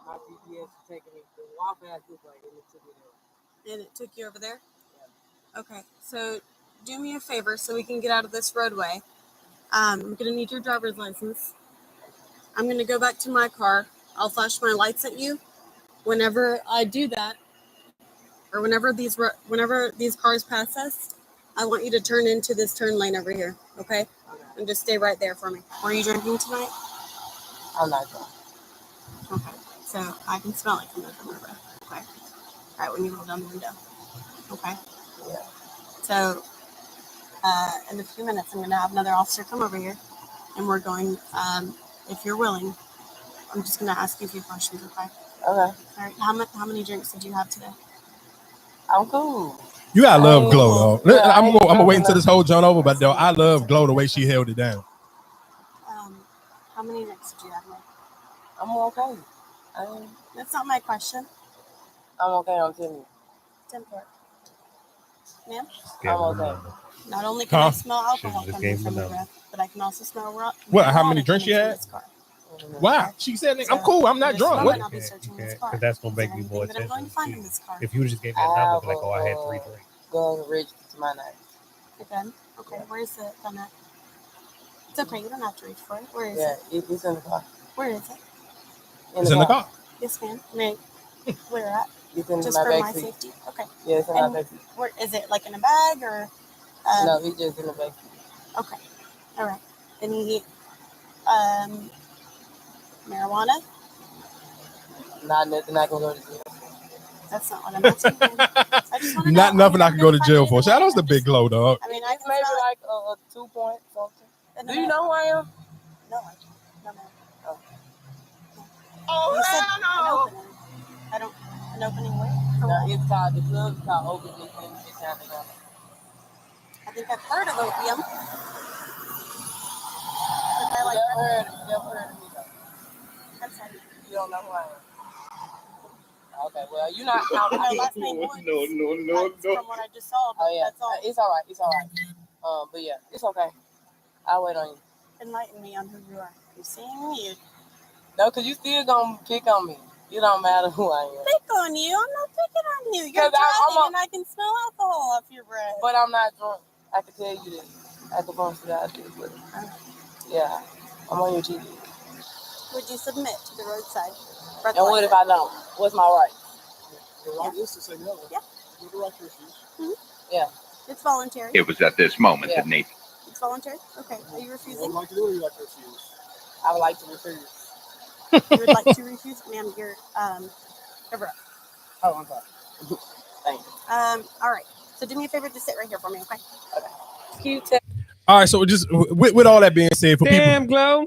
my GPS is taking me to walk past this way, and it took me there. And it took you over there? Yeah. Okay, so do me a favor so we can get out of this roadway. I'm going to need your driver's license. I'm going to go back to my car. I'll flash my lights at you. Whenever I do that, or whenever these cars pass us, I want you to turn into this turn lane over here, okay? And just stay right there for me. Were you drinking tonight? I'm not drunk. Okay, so I can smell it coming from my breath. Okay. All right, when you roll down the window. Okay. Yeah. So, in a few minutes, I'm going to have another officer come over here, and we're going, if you're willing, I'm just going to ask you a few questions, okay? Okay. All right, how many drinks did you have today? I'm cool. You gotta love Glo, though. Yeah, I'm gonna wait until this whole joint over, but though I love Glo the way she held it down. How many drinks did you have, Mike? I'm okay. That's not my question. I'm okay. I'm telling you. 10-4. Ma'am? I'm okay. Not only can I smell alcohol coming from your breath, but I can also smell what? How many drinks you had? Why? She said, "I'm cool. I'm not drunk." What? Because that's gonna make me more attention. In this car. If you just gave me a number, like, oh, I had 3 drinks. Go register to my name. Again? Okay. Where is it done at? It's okay. You don't have to reach for it. Where is it? It's in the car. Where is it? It's in the car. Yes, ma'am. Where at? It's in just my for back my seat. safety. Okay. Yeah, it's in my back seat. Where is it? Like in a bag or? No, it's just in the back seat. Okay. All right. Any marijuana? Not nothing I can go to jail. That's not what I'm asking. I just want to Not nothing I can go to jail for. Shout out to Big Glo, dog. I mean, It's maybe like a 2 point something. Do you know who I am? No, I don't. No, ma'am. Oh. You said an opening. I don't. An opening where? No, it's called the club. It's called Open in Midtown. I think I've heard of opium. But I like never heard of me though. That's it. You don't know who I am. Okay, well, you're not. My last name Woods. No. From what I just saw. But that's all. It's all right. But yeah, it's okay. I'll wait on you. Enlighten me on who you are. You seeing me? No, because you still gonna pick on me. It don't matter who I am. Pick on you? I'm not picking on you. You're driving and I can smell alcohol off your breath. But I'm not drunk. I can tell you this. I can promise you that. Yeah, I'm on your TV. Would you submit to the roadside? And what if I don't? What's my right? Your right is to say no. Yeah. You have the right to refuse. Mm-hmm. Yeah. It's voluntary. It was at this moment that Nathan. It's voluntary? Okay. Are you refusing? What would you like to do or you like to refuse? I would like to refuse. You would like to refuse? Ma'am, you're, cover up. Oh, I'm sorry. Thank you. All right. So do me a favor, just sit right here for me, okay? Okay. All right, so just with all that being said, for people, Glo.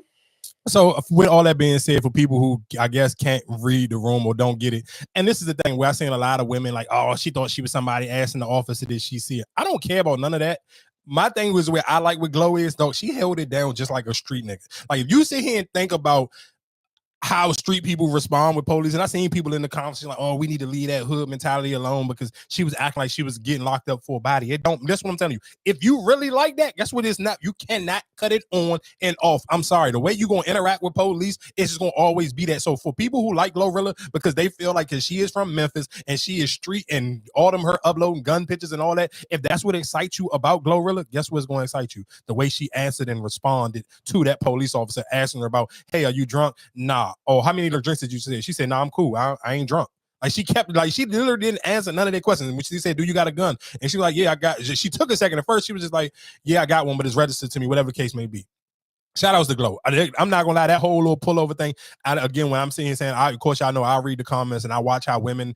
So with all that being said, for people who I guess can't read the room or don't get it, and this is the thing where I've seen a lot of women like, oh, she thought she was somebody ass in the office, or did she see it? I don't care about none of that. My thing was where I like what Glo is, though, she held it down just like a street nigga. Like if you sit here and think about how street people respond with police, and I seen people in the comments like, oh, we need to leave that hood mentality alone because she was acting like she was getting locked up for a body. It don't. That's what I'm telling you. If you really like that, guess what? It's not. You cannot cut it on and off. I'm sorry. The way you gonna interact with police, it's just gonna always be that. So for people who like GloRilla because they feel like because she is from Memphis and she is street and all them her uploading gun pictures and all that, if that's what excites you about GloRilla, guess what's going to excite you? The way she answered and responded to that police officer asking her about, hey, are you drunk? Nah. Oh, how many drinks did you say? She said, "No, I'm cool. I ain't drunk." Like she kept, like she literally didn't answer none of their questions. When she said, "Do you got a gun?" and she was like, "Yeah, I got." She took a second. At first, she was just like, "Yeah, I got one, but it's registered to me, whatever the case may be." Shout outs to Glo. I'm not gonna lie, that whole little pullover thing. Again, when I'm saying, of course, y'all know I read the comments and I watch how women.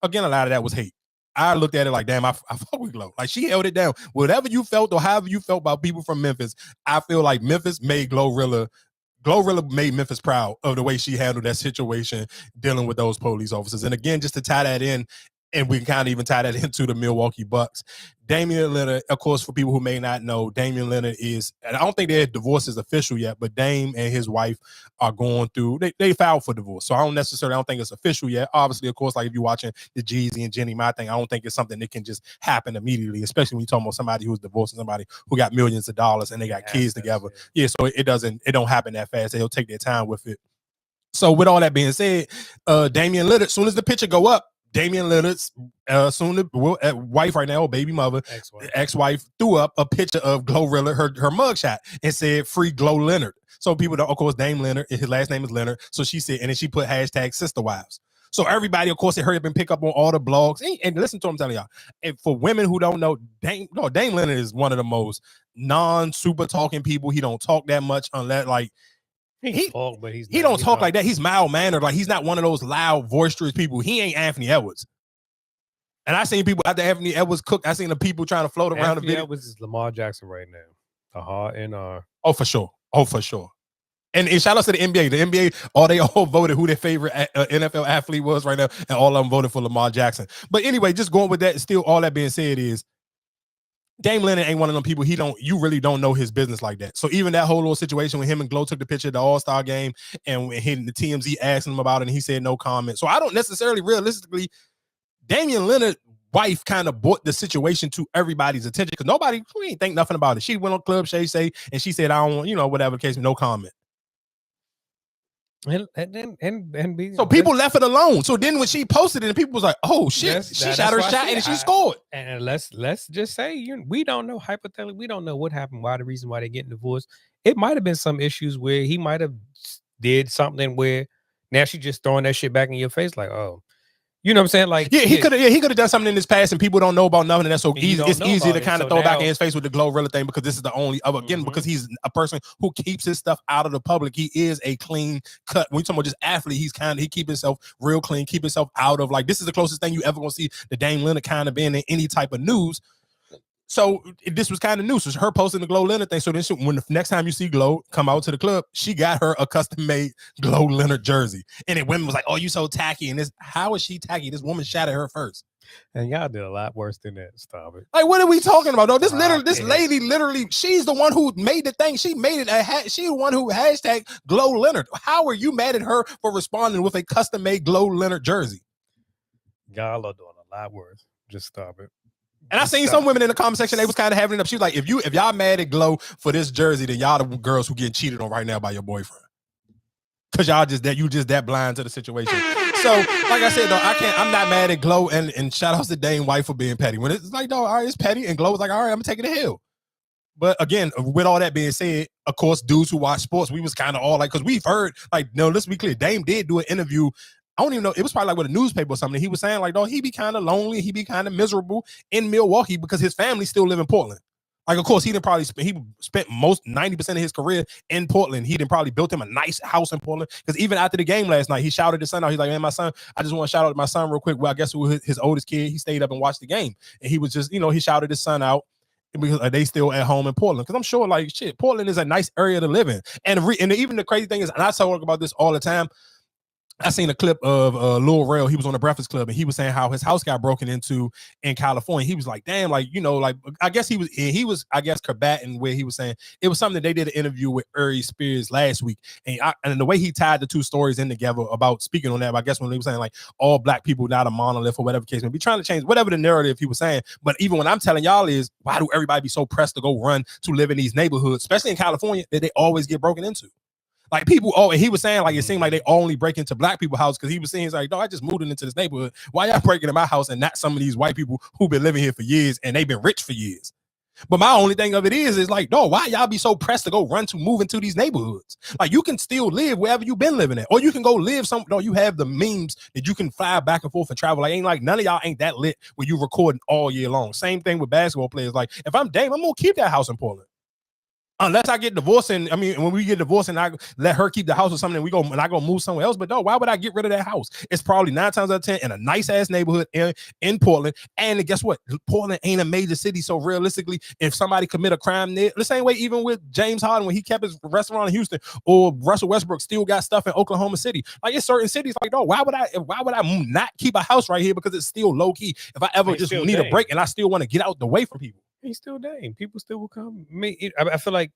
Again, a lot of that was hate. I looked at it like, damn, I fuck with Glo. Like she held it down. Whatever you felt or however you felt about people from Memphis, I feel like Memphis made GloRilla made Memphis proud of the way she handled that situation dealing with those police officers. And again, just to tie that in, and we can kind of even tie that into the Milwaukee Bucks. Damian Lillard, of course, for people who may not know, Damian Lillard is, and I don't think their divorce is official yet, but Dame and his wife are going through, they filed for divorce. So I don't think it's official yet. Obviously, of course, like if you're watching the Jeezy and Jenny, my thing, I don't think it's something that can just happen immediately, especially when you're talking about somebody who's divorcing somebody who got millions of dollars and they got kids together. Yeah, so it don't happen that fast. They'll take their time with it. So with all that being said, Damian Lillard, as soon as the picture go up, Damian Lillard's wife right now, baby mother, ex-wife, threw up a picture of GloRilla, her mugshot, and said "Free Glo Leonard." So people, of course, Dame Leonard, his last name is Leonard. So she said, and then she put hashtag sister wives. So everybody, of course, they hurry up and pick up on all the blogs. And listen to what I'm telling y'all. And for women who don't know, Dame Leonard is one of the most non-super talking people. He don't talk that much unless like. He don't talk like that. He's mild mannered. Like he's not one of those loud, boisterous people. He ain't Anthony Edwards. And I seen people after Anthony Edwards cook. I seen the people trying to float around Anthony the video. Edwards is Lamar Jackson right now. The hard NR. Oh, for sure. And shout out to the NBA. The NBA, they all voted who their favorite NFL athlete was right now, and all of them voted for Lamar Jackson. But anyway, just going with that, still all that being said is Dame Leonard ain't one of them people. You really don't know his business like that. So even that whole little situation when him and Glo took the picture at the All-Star game and when the TMZ asked him about it and he said no comment. So I don't necessarily realistically, Damian Lillard's wife kind of brought the situation to everybody's attention because we ain't think nothing about it. She went on Club Shay Say and she said, I don't, whatever the case, no comment. So people left it alone. So then when she posted it, and people was like, "Oh shit, she shot her shot and she scored." And let's just say we don't know, hypothetically, we don't know what happened. Why the reason why they're getting divorced? It might have been some issues where he might have did something where now she just throwing that shit back in your face, like, oh. You know what I'm saying? Like, he could have done something in his past, and people don't know about nothing. And that's so easy. It's easy to kind of throw back in his face with the GloRilla thing because this is the only because he's a person who keeps his stuff out of the public. He is a clean cut. When you talk about just athlete, he keep himself real clean, keep himself out of like this is the closest thing you ever gonna see the Dame Leonard kind of being in any type of news. So this was kind of new. So her posting the Glo Leonard thing. So then when the next time you see Glo come out to the club, she got her a custom-made Glo Leonard jersey. And then women was like, oh, you so tacky. And how is she tacky? This woman shot at her first. And y'all did a lot worse than that. Stop it. Like, what are we talking about, though? This lady literally, she's the one who made the thing. She made it. She's the one who hashtag Glo Leonard. How are you mad at her for responding with a custom-made Glo Leonard jersey? Y'all are doing a lot worse. Just stop it. And I seen some women in the comment section, they was kind of having it up. She was like, if y'all mad at Glo for this jersey, then y'all the girls who getting cheated on right now by your boyfriend. Cause you just that blind to the situation. So, like I said, though, I'm not mad at Glo and shout outs to Dame wife for being petty. When it's like, no, all right, it's petty. And Glo was like, all right, I'm gonna take it to hell. But again, with all that being said, of course, dudes who watch sports, we was kind of all like, because we've heard, like, no, let's be clear, Dame did do an interview. I don't even know. It was probably like with a newspaper or something. He was saying like, no, he be kind of lonely. He be kind of miserable in Milwaukee because his family still live in Portland. Like, of course, he spent most 90% of his career in Portland. He probably built him a nice house in Portland. Because even after the game last night, he shouted his son out. He's like, man, my son, I just want to shout out to my son real quick. Well, I guess his oldest kid, he stayed up and watched the game. And he was just, he shouted his son out because they still at home in Portland. Because I'm sure, like, shit, Portland is a nice area to live in. And even the crazy thing is, and I talk about this all the time, I seen a clip of Lil Rel. He was on the Breakfast Club, and he was saying how his house got broken into in California. He was like, "Damn, like like I guess he was I guess combating where he was saying it was something that they did an interview with Ari Spears last week, and the way he tied the two stories in together about speaking on that. I guess when he was saying like all black people not a monolith or whatever case may be, trying to change whatever the narrative he was saying. But even when I'm telling y'all is why do everybody be so pressed to go run to live in these neighborhoods, especially in California, that they always get broken into? Like people, and he was saying like it seemed like they only break into black people's house because he was saying he's like, no, I just moved into this neighborhood. Why y'all breaking in my house and not some of these white people who've been living here for years and they've been rich for years? But my only thing of it is like, no, why y'all be so pressed to go run to move into these neighborhoods? Like you can still live wherever you've been living at, or you can go live no, you have the means that you can fly back and forth and travel. Like ain't like none of y'all ain't that lit where you recording all year long. Same thing with basketball players. Like if I'm Dame, I'm gonna keep that house in Portland. Unless I get divorced and when we get divorced and I let her keep the house or something and I go move somewhere else. But no, why would I get rid of that house? It's probably 9 times out of 10 in a nice ass neighborhood in Portland. And guess what? Portland ain't a major city. So realistically, if somebody commit a crime there, the same way even with James Harden when he kept his restaurant in Houston, or Russell Westbrook still got stuff in Oklahoma City. Like in certain cities, like, no, why would I not keep a house right here because it's still low key? If I ever just need a break and I still want to get out the way from people. He's still Dame. People still will come. I feel like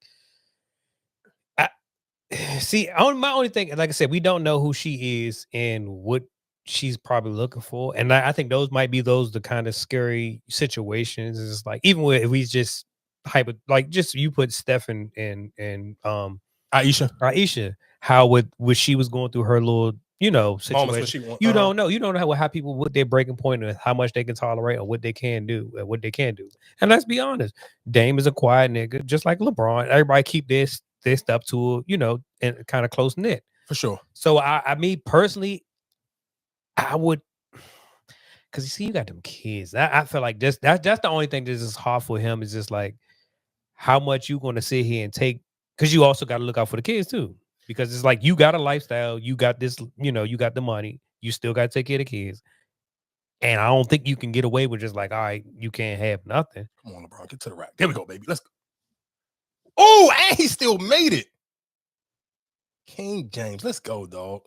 my only thing, like I said, we don't know who she is and what she's probably looking for. And I think those might be the kind of scary situations. It's like, even if we just just you put Steph and Aisha. how what she was going through her little, Moments when situation. she want, You don't know how people what their breaking point and how much they can tolerate or what they can do and what they can't do. And let's be honest, Dame is a quiet nigga, just like LeBron. Everybody keep their stuff to and kind of close knit. for sure. So I mean personally, I would, because you see, you got them kids. I feel like that's the only thing that's just hard for him is just like how much you going to sit here and take, because you also got to look out for the kids too. Because it's like you got a lifestyle, you got this, you got the money, you still got to take care of the kids. And I don't think you can get away with just like, all right, you can't have nothing. Come on, LeBron, get to the rack. There we go, baby. Let's go. Oh, and he still made it. King James, let's go, dog.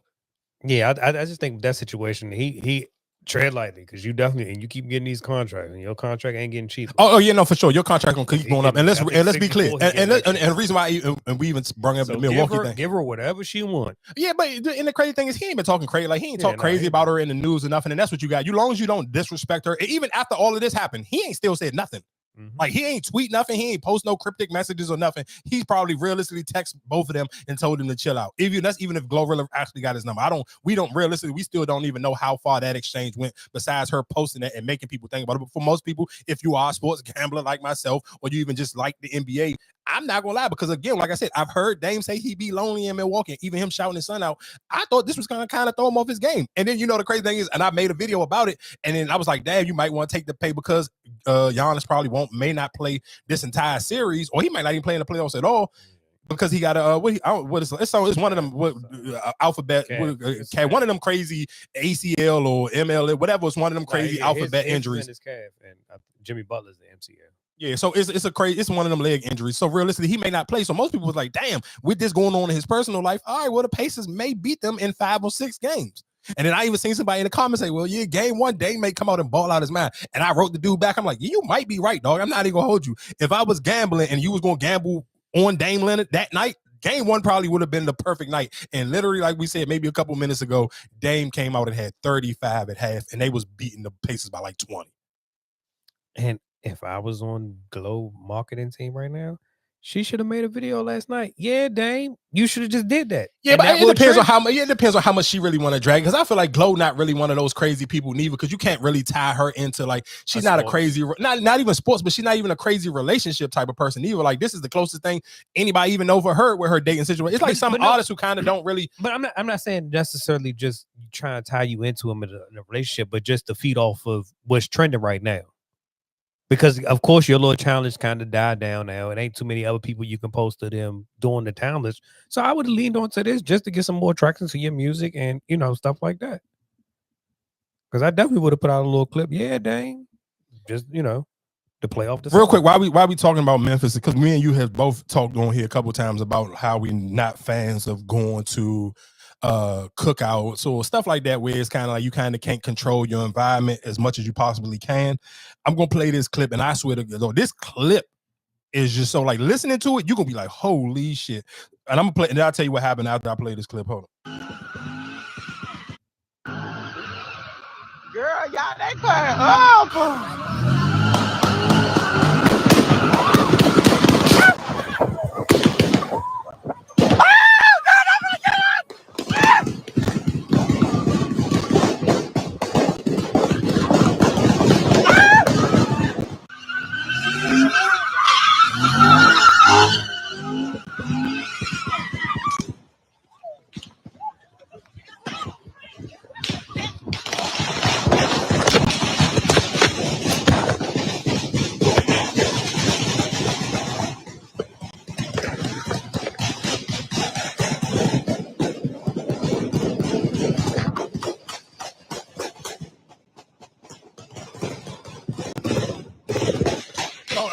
Yeah, I just think that situation, he tread lightly because you definitely, and you keep getting these contracts, and your contract ain't getting cheaper. Oh yeah, no, for sure. Your contract gonna keep going up, and let's be clear. 64, And the reason why we even brought up the Milwaukee thing. Give her whatever she wants. Yeah, but and the crazy thing is he ain't been talking crazy. Like he ain't talk crazy about her in the news or nothing. And that's what you got. You long as you don't disrespect her, and even after all of this happened, he ain't still said nothing. Mm-hmm. Like he ain't tweet nothing, he ain't post no cryptic messages or nothing. He's probably realistically text both of them and told them to chill out. Even if GloRilla actually got his number. We still don't even know how far that exchange went besides her posting it and making people think about it. But for most people, if you are a sports gambler like myself, or you even just like the NBA, I'm not gonna lie, because again, like I said, I've heard Dame say he be lonely in Milwaukee, even him shouting his son out. I thought this was gonna kind of throw him off his game. And then the crazy thing is, and I made a video about it, and then I was like, damn, you might want to take the pay because Giannis probably may not play this entire series, or he might not even play in the playoffs at all. Because he got it's one of them alphabet one of them crazy ACL or ML, whatever. It's one of them crazy alphabet injuries. His calf, and Jimmy Butler's the MCL. Yeah, so it's one of them leg injuries. So realistically, he may not play. So most people was like, damn, with this going on in his personal life, all right, well, the Pacers may beat them in 5 or 6 games. And then I even seen somebody in the comments say, well, yeah, game 1, Dame may come out and ball out his mind. And I wrote the dude back. I'm like, yeah, you might be right, dog. I'm not even gonna hold you. If I was gambling and you was gonna gamble on Dame Lillard that night, game 1 probably would have been the perfect night. And literally, like we said, maybe a couple minutes ago, Dame came out and had 35 at half, and they was beating the Pacers by like 20. And if I was on Glow marketing team right now, she should have made a video last night. Yeah, Dame, you should have just did that. Yeah, but it depends on how much. It depends on how much she really want to drag. Because I feel like Glow not really one of those crazy people neither. Because you can't really tie her into like she's not a crazy, not even sports, but she's not even a crazy relationship type of person either. Like this is the closest thing anybody even know for her with her dating situation. It's like some artists who kind of don't really. But I'm not saying necessarily just trying to tie you into them in a relationship, but just to feed off of what's trending right now. Because of course your little challenge kind of died down now. It ain't too many other people you can post to them doing the challenge. So I would have leaned onto this just to get some more traction to your music and stuff like that. Because I definitely would have put out a little clip. Yeah, dang. Just to play off the real quick. Why we talking about Memphis? Because me and you have both talked on here a couple of times about how we not fans of going to cookouts or stuff like that, where it's kind of like you kind of can't control your environment as much as you possibly can. I'm gonna play this clip, and I swear to God, this clip is just so like listening to it, you're gonna be like, holy shit. And I'm gonna play, and I'll tell you what happened after I play this clip. Hold on. Girl, y'all, they cutting up.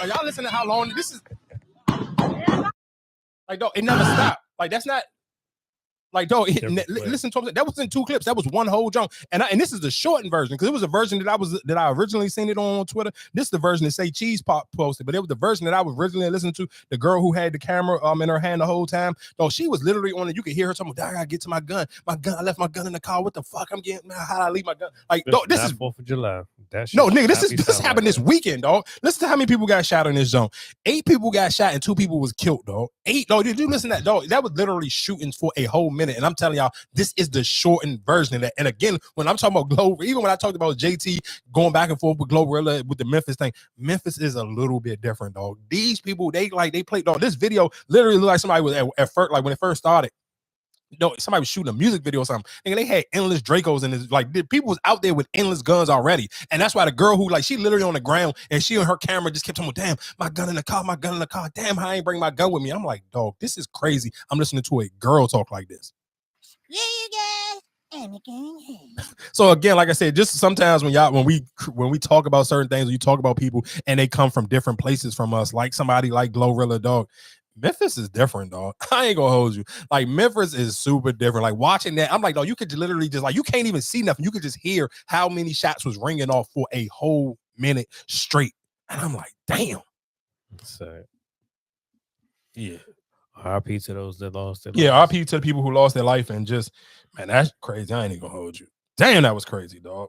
Are y'all listening to how long this is? Like, it never stopped. Like, that's not. Like, dog, Different clip. listen to what I'm saying. That was in 2 clips. That was one whole jump. And this is the shortened version because it was a version that I originally seen it on Twitter. This is the version that Say Cheese Pop posted, but it was the version that I was originally listening to. The girl who had the camera in her hand the whole time. Dog, she was literally on it. You could hear her talking, I gotta get to my gun. My gun, I left my gun in the car. What the fuck? I'm getting, how did I leave my gun? Like, dog, this is 4th of July. no, nigga, this happened this weekend, dog. Listen to how many people got shot in this zone. 8 people got shot and 2 people was killed, dog. 8, dog. Did you listen to that, dog? That was literally shootings for a whole minute. And I'm telling y'all, this is the shortened version of that. And again, when I'm talking about GloRilla, even when I talked about JT going back and forth with GloRilla with the Memphis thing, Memphis is a little bit different, dog. These people, they play, dog. This video literally looked like somebody was at first, like when it first started. Somebody was shooting a music video or something. And they had endless Dracos and it's like people was out there with endless guns already. And that's why the girl who like she literally on the ground and she and her camera just kept talking, damn, my gun in the car, damn, I ain't bring my gun with me. I'm like, dog, this is crazy. I'm listening to a girl talk like this. Yeah, you guys. And again. So again, like I said, just sometimes when we talk about certain things, or you talk about people and they come from different places from us, like somebody like GloRilla, dog. Memphis is different, dog. I ain't gonna hold you. Like Memphis is super different. Like watching that, I'm like, dog, you could literally just like you can't even see nothing. You could just hear how many shots was ringing off for a whole minute straight. And I'm like, damn. So, yeah. RP to those that lost their lives. RP to the people who lost their life and just, man, that's crazy. I ain't even gonna hold you. Damn, that was crazy, dog.